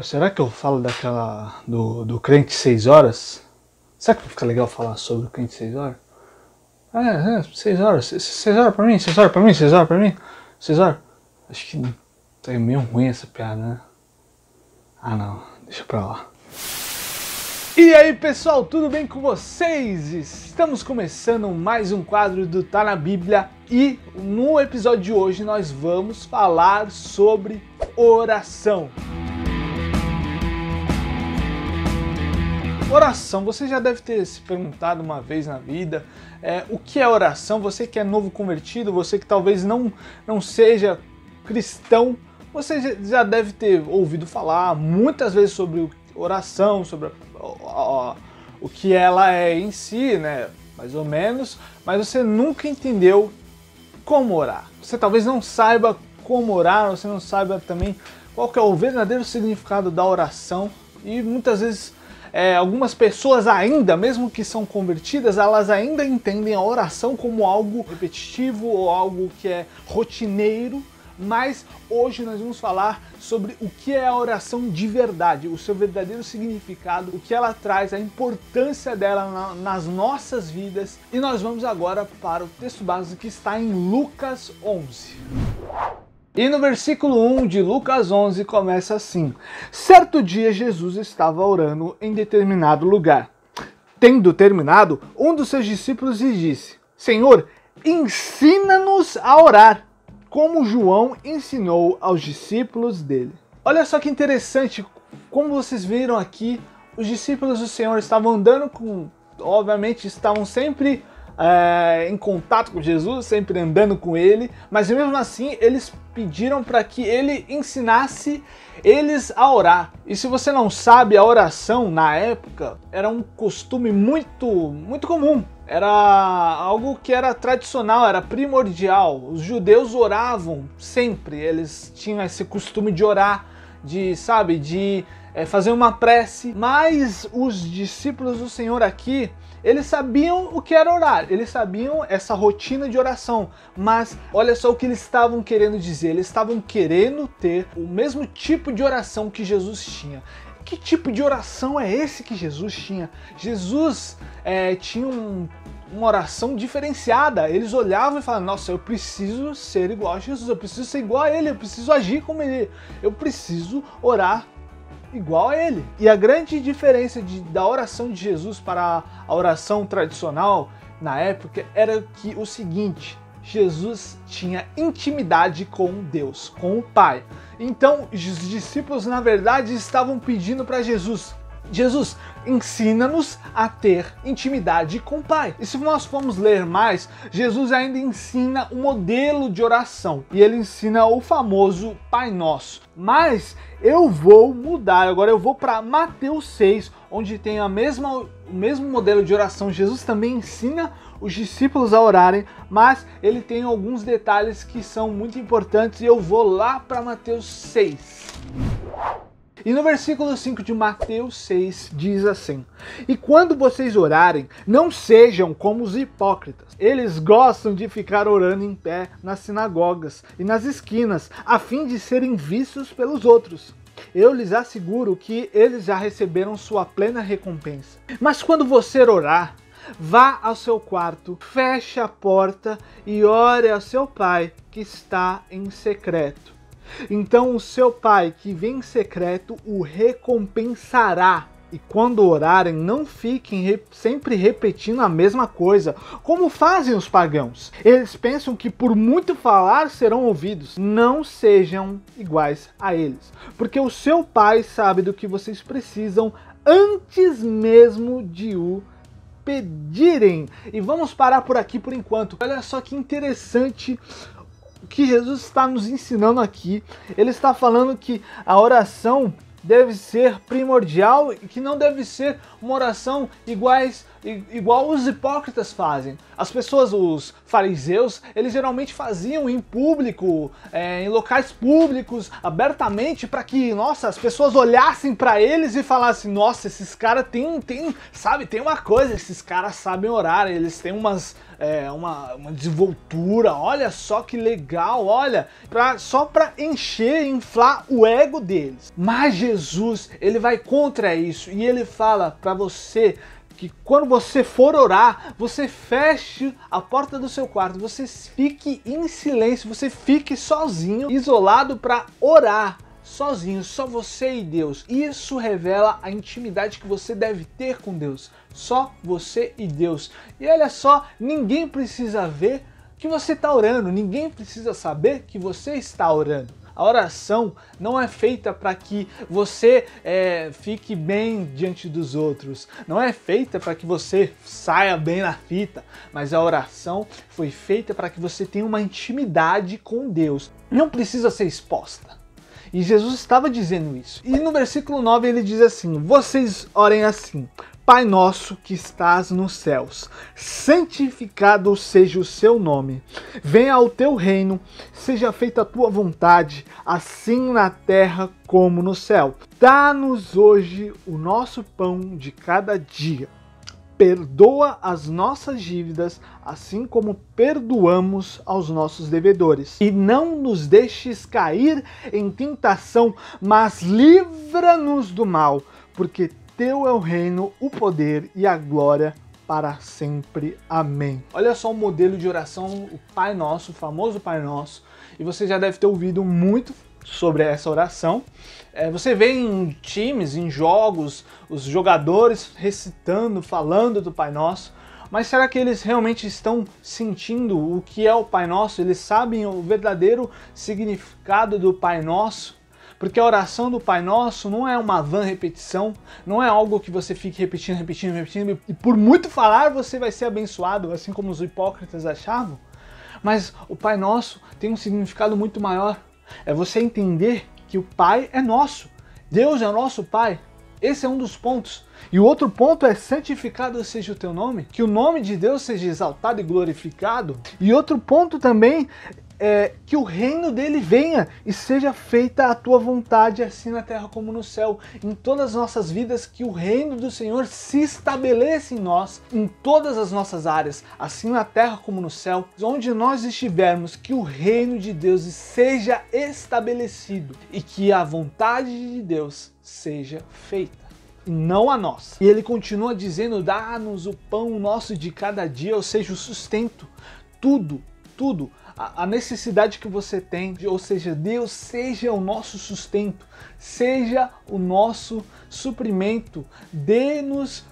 Será que eu falo daquela do crente 6 horas? Será que fica legal falar sobre o crente 6 horas? 6 horas. 6 horas pra mim, 6 horas pra mim, 6 horas pra mim, 6 horas. Acho que tá meio ruim essa piada, né? Ah não, deixa pra lá. E aí pessoal, tudo bem com vocês? Estamos começando mais um quadro do Tá na Bíblia e no episódio de hoje nós vamos falar sobre oração. Oração, você já deve ter se perguntado uma vez na vida o que é oração. Você que é novo convertido, você que talvez não seja cristão, você já deve ter ouvido falar muitas vezes sobre oração, sobre o que ela é em si, né? Mais ou menos, mas você nunca entendeu como orar. Você talvez não saiba como orar, você não saiba também qual que é o verdadeiro significado da oração e muitas vezes algumas pessoas ainda, mesmo que são convertidas, elas ainda entendem a oração como algo repetitivo ou algo que é rotineiro, mas hoje nós vamos falar sobre o que é a oração de verdade, o seu verdadeiro significado, o que ela traz, a importância dela nas nossas vidas. E nós vamos agora para o texto básico que está em Lucas 11. E no versículo 1 de Lucas 11 começa assim: certo dia Jesus estava orando em determinado lugar. Tendo terminado, um dos seus discípulos lhe disse: Senhor, ensina-nos a orar, como João ensinou aos discípulos dele. Olha só que interessante, como vocês viram aqui, os discípulos do Senhor estavam andando obviamente estavam sempre em contato com Jesus, sempre andando com ele, mas mesmo assim eles pediram para que ele ensinasse eles a orar. E se você não sabe, a oração na época era um costume muito comum. Era algo que era tradicional, era primordial. Os judeus oravam sempre, eles tinham esse costume de orar, de fazer uma prece. Mas os discípulos do Senhor aqui, eles sabiam o que era orar, eles sabiam essa rotina de oração, mas olha só o que eles estavam querendo dizer, eles estavam querendo ter o mesmo tipo de oração que Jesus tinha. Que tipo de oração é esse que Jesus tinha? Jesus tinha uma oração diferenciada. Eles olhavam e falavam: nossa, eu preciso ser igual a Jesus, eu preciso ser igual a ele, eu preciso agir como ele, eu preciso orar igual a ele. E a grande diferença da oração de Jesus para a oração tradicional na época era que o seguinte: Jesus tinha intimidade com Deus, com o Pai. Então os discípulos na verdade estavam pedindo para Jesus: Jesus, ensina-nos a ter intimidade com o Pai. E se nós formos ler mais, Jesus ainda ensina um modelo de oração. E ele ensina o famoso Pai Nosso. Mas eu vou mudar, agora eu vou para Mateus 6, onde tem o mesmo modelo de oração. Jesus também ensina os discípulos a orarem, mas ele tem alguns detalhes que são muito importantes e eu vou lá para Mateus 6. E no versículo 5 de Mateus 6 diz assim: e quando vocês orarem, não sejam como os hipócritas. Eles gostam de ficar orando em pé nas sinagogas e nas esquinas, a fim de serem vistos pelos outros. Eu lhes asseguro que eles já receberam sua plena recompensa. Mas quando você orar, vá ao seu quarto, feche a porta e ore ao seu Pai que está em secreto. Então o seu Pai que vem em secreto o recompensará. E quando orarem, não fiquem sempre repetindo a mesma coisa, como fazem os pagãos. Eles pensam que por muito falar serão ouvidos. Não sejam iguais a eles, porque o seu Pai sabe do que vocês precisam antes mesmo de o pedirem. E vamos parar por aqui por enquanto. Olha só que interessante o que Jesus está nos ensinando aqui. Ele está falando que a oração deve ser primordial e que não deve ser uma oração igual os hipócritas fazem. As pessoas, os fariseus, eles geralmente faziam em público, em locais públicos, abertamente, para que, nossa, as pessoas olhassem para eles e falassem, nossa, esses caras tem uma coisa, esses caras sabem orar, eles têm uma desenvoltura, olha só que legal, olha, só para inflar o ego deles. Mas Jesus, ele vai contra isso e ele fala para você que quando você for orar, você feche a porta do seu quarto, você fique em silêncio, você fique sozinho, isolado para orar. Sozinho, só você e Deus. Isso revela a intimidade que você deve ter com Deus. Só você e Deus. E olha só, ninguém precisa ver que você está orando, ninguém precisa saber que você está orando. A oração não é feita para que você fique bem diante dos outros. Não é feita para que você saia bem na fita. Mas a oração foi feita para que você tenha uma intimidade com Deus. Não precisa ser exposta. E Jesus estava dizendo isso. E no versículo 9 ele diz assim: vocês orem assim: Pai nosso que estás nos céus, santificado seja o seu nome. Venha ao teu reino, seja feita a tua vontade, assim na terra como no céu. Dá-nos hoje o nosso pão de cada dia. Perdoa as nossas dívidas, assim como perdoamos aos nossos devedores. E não nos deixes cair em tentação, mas livra-nos do mal, porque teu é o reino, o poder e a glória para sempre. Amém. Olha só o modelo de oração, o Pai Nosso, o famoso Pai Nosso. E você já deve ter ouvido muito sobre essa oração. Você vê em times, em jogos, os jogadores recitando, falando do Pai Nosso, mas será que eles realmente estão sentindo o que é o Pai Nosso? Eles sabem o verdadeiro significado do Pai Nosso? Porque a oração do Pai Nosso não é uma vã repetição, não é algo que você fique repetindo, e por muito falar você vai ser abençoado, assim como os hipócritas achavam. Mas o Pai Nosso tem um significado muito maior. É você entender que o Pai é nosso. Deus é o nosso Pai. Esse é um dos pontos. E o outro ponto é: santificado seja o teu nome. Que o nome de Deus seja exaltado e glorificado. E outro ponto também é que o reino dele venha e seja feita a tua vontade, assim na terra como no céu. Em todas as nossas vidas, que o reino do Senhor se estabeleça em nós, em todas as nossas áreas, assim na terra como no céu. Onde nós estivermos, que o reino de Deus seja estabelecido e que a vontade de Deus seja feita, e não a nossa. E ele continua dizendo: dá-nos o pão nosso de cada dia, ou seja, o sustento, tudo, a necessidade que você tem, ou seja, Deus seja o nosso sustento, seja o nosso suprimento, dê-nos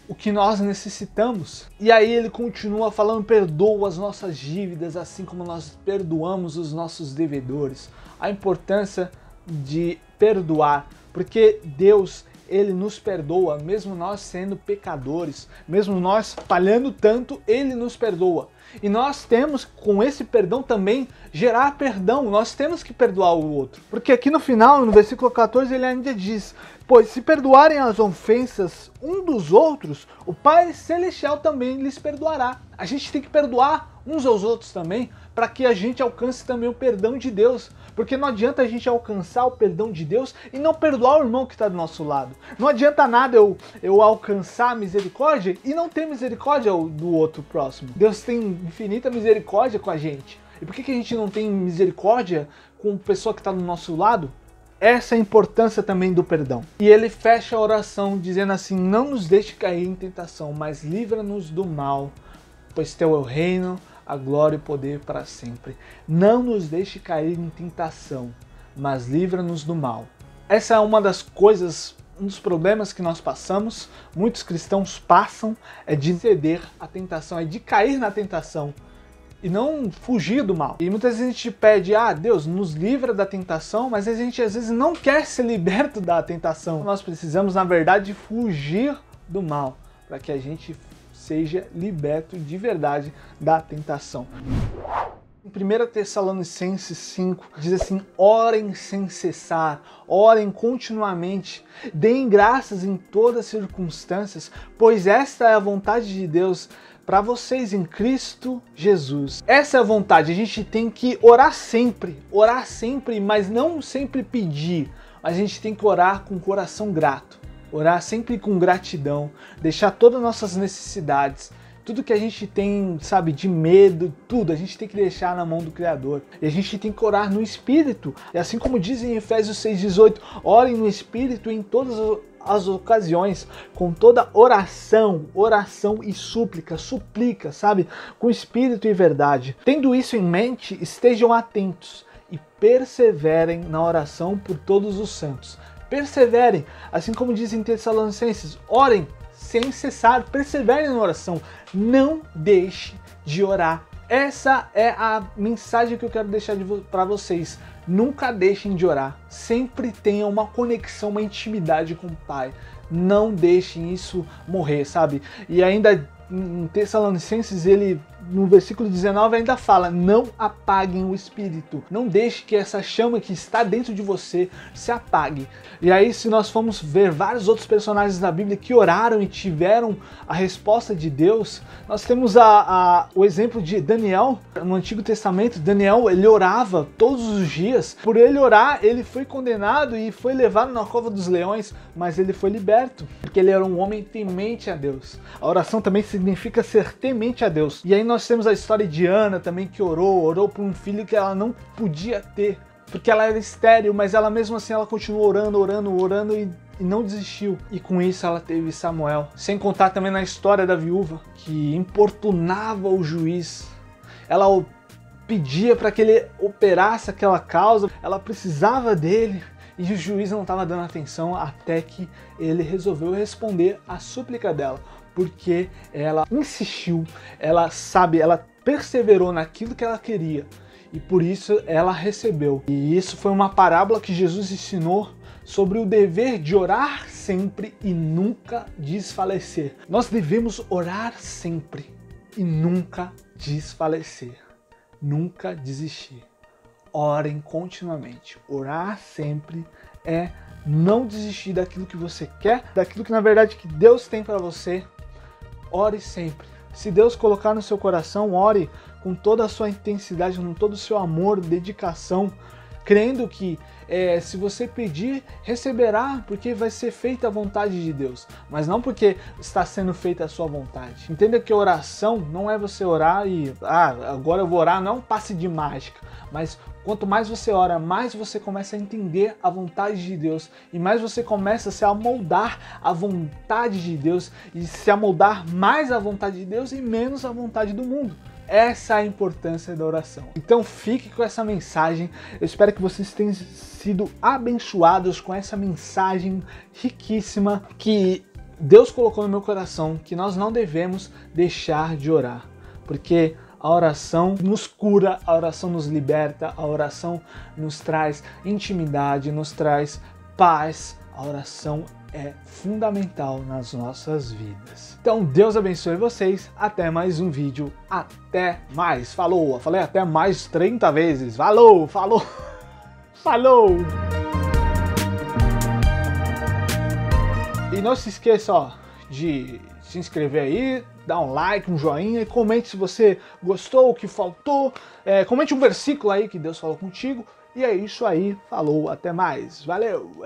o que nós necessitamos. E aí ele continua falando: perdoa as nossas dívidas, assim como nós perdoamos os nossos devedores. A importância de perdoar, porque Deus, ele nos perdoa, mesmo nós sendo pecadores, mesmo nós falhando tanto, ele nos perdoa. E nós temos, com esse perdão também, gerar perdão. Nós temos que perdoar o outro. Porque aqui no final, no versículo 14, ele ainda diz: pois se perdoarem as ofensas um dos outros, o Pai Celestial também lhes perdoará. A gente tem que perdoar uns aos outros também, para que a gente alcance também o perdão de Deus. Porque não adianta a gente alcançar o perdão de Deus e não perdoar o irmão que está do nosso lado. Não adianta nada eu alcançar a misericórdia e não ter misericórdia do outro próximo. Deus tem infinita misericórdia com a gente. E por que a gente não tem misericórdia com a pessoa que está do nosso lado? Essa é a importância também do perdão. E ele fecha a oração dizendo assim: não nos deixe cair em tentação, mas livra-nos do mal, pois teu é o reino, a glória e o poder para sempre. Não nos deixe cair em tentação, mas livra-nos do mal. Essa é uma das coisas, um dos problemas que nós passamos, muitos cristãos passam, é de ceder à tentação, é de cair na tentação e não fugir do mal. E muitas vezes a gente pede: Deus, nos livra da tentação, mas a gente às vezes não quer ser liberto da tentação. Nós precisamos, na verdade, fugir do mal, para que a gente seja liberto de verdade da tentação. Em 1 Tessalonicenses 5, diz assim: orem sem cessar, orem continuamente, deem graças em todas as circunstâncias, pois esta é a vontade de Deus para vocês em Cristo Jesus. Essa é a vontade, a gente tem que orar sempre, mas não sempre pedir, a gente tem que orar com coração grato, orar sempre com gratidão, deixar todas as nossas necessidades, tudo que a gente tem, sabe, de medo, tudo, a gente tem que deixar na mão do Criador. E a gente tem que orar no Espírito. E assim como diz em Efésios 6,18, orem no Espírito em todas as ocasiões, com toda oração e suplica, sabe, com Espírito e verdade. Tendo isso em mente, estejam atentos e perseverem na oração por todos os santos. Perseverem, assim como diz em Tessalonicenses, orem sem cessar, perseverem na oração, não deixe de orar. Essa é a mensagem que eu quero deixar para vocês. Nunca deixem de orar, sempre tenham uma conexão, uma intimidade com o Pai. Não deixem isso morrer, sabe? E ainda em Tessalonicenses, ele no versículo 19 ainda fala: não apaguem o Espírito, não deixe que essa chama que está dentro de você se apague. E aí, se nós formos ver vários outros personagens da Bíblia que oraram e tiveram a resposta de Deus, nós temos o exemplo de Daniel. No Antigo Testamento, Daniel, ele orava todos os dias. Por ele orar, ele foi condenado e foi levado na cova dos leões, mas ele foi liberto, porque ele era um homem temente a Deus. A oração também significa ser temente a Deus. E aí nós temos a história de Ana também, que orou por um filho que ela não podia ter, porque ela era estéril, mas ela mesmo assim ela continuou orando e não desistiu. E com isso ela teve Samuel. Sem contar também na história da viúva, que importunava o juiz. Ela pedia para que ele operasse aquela causa, ela precisava dele. E o juiz não estava dando atenção até que ele resolveu responder à súplica dela. Porque ela insistiu, ela perseverou naquilo que ela queria e por isso ela recebeu. E isso foi uma parábola que Jesus ensinou sobre o dever de orar sempre e nunca desfalecer. Nós devemos orar sempre e nunca desfalecer, nunca desistir. Orem continuamente. Orar sempre é não desistir daquilo que você quer, daquilo que na verdade que Deus tem para você. Ore sempre. Se Deus colocar no seu coração, ore com toda a sua intensidade, com todo o seu amor, dedicação, crendo que se você pedir, receberá, porque vai ser feita a vontade de Deus, mas não porque está sendo feita a sua vontade. Entenda que oração não é você orar e agora eu vou orar, não é um passe de mágica, mas quanto mais você ora, mais você começa a entender a vontade de Deus e mais você começa a se amoldar à vontade de Deus e se amoldar mais à vontade de Deus e menos à vontade do mundo. Essa é a importância da oração. Então fique com essa mensagem. Eu espero que vocês tenham sido abençoados com essa mensagem riquíssima que Deus colocou no meu coração, que nós não devemos deixar de orar, porque a oração nos cura, a oração nos liberta, a oração nos traz intimidade, nos traz paz. A oração é fundamental nas nossas vidas. Então Deus abençoe vocês, até mais um vídeo, até mais, falou, falei até mais 30 vezes, falou, falou, falou! E não se esqueça, ó, de se inscrever aí, dar um like, um joinha e comente se você gostou, o que faltou, comente um versículo aí que Deus falou contigo, e é isso aí, falou, até mais, valeu!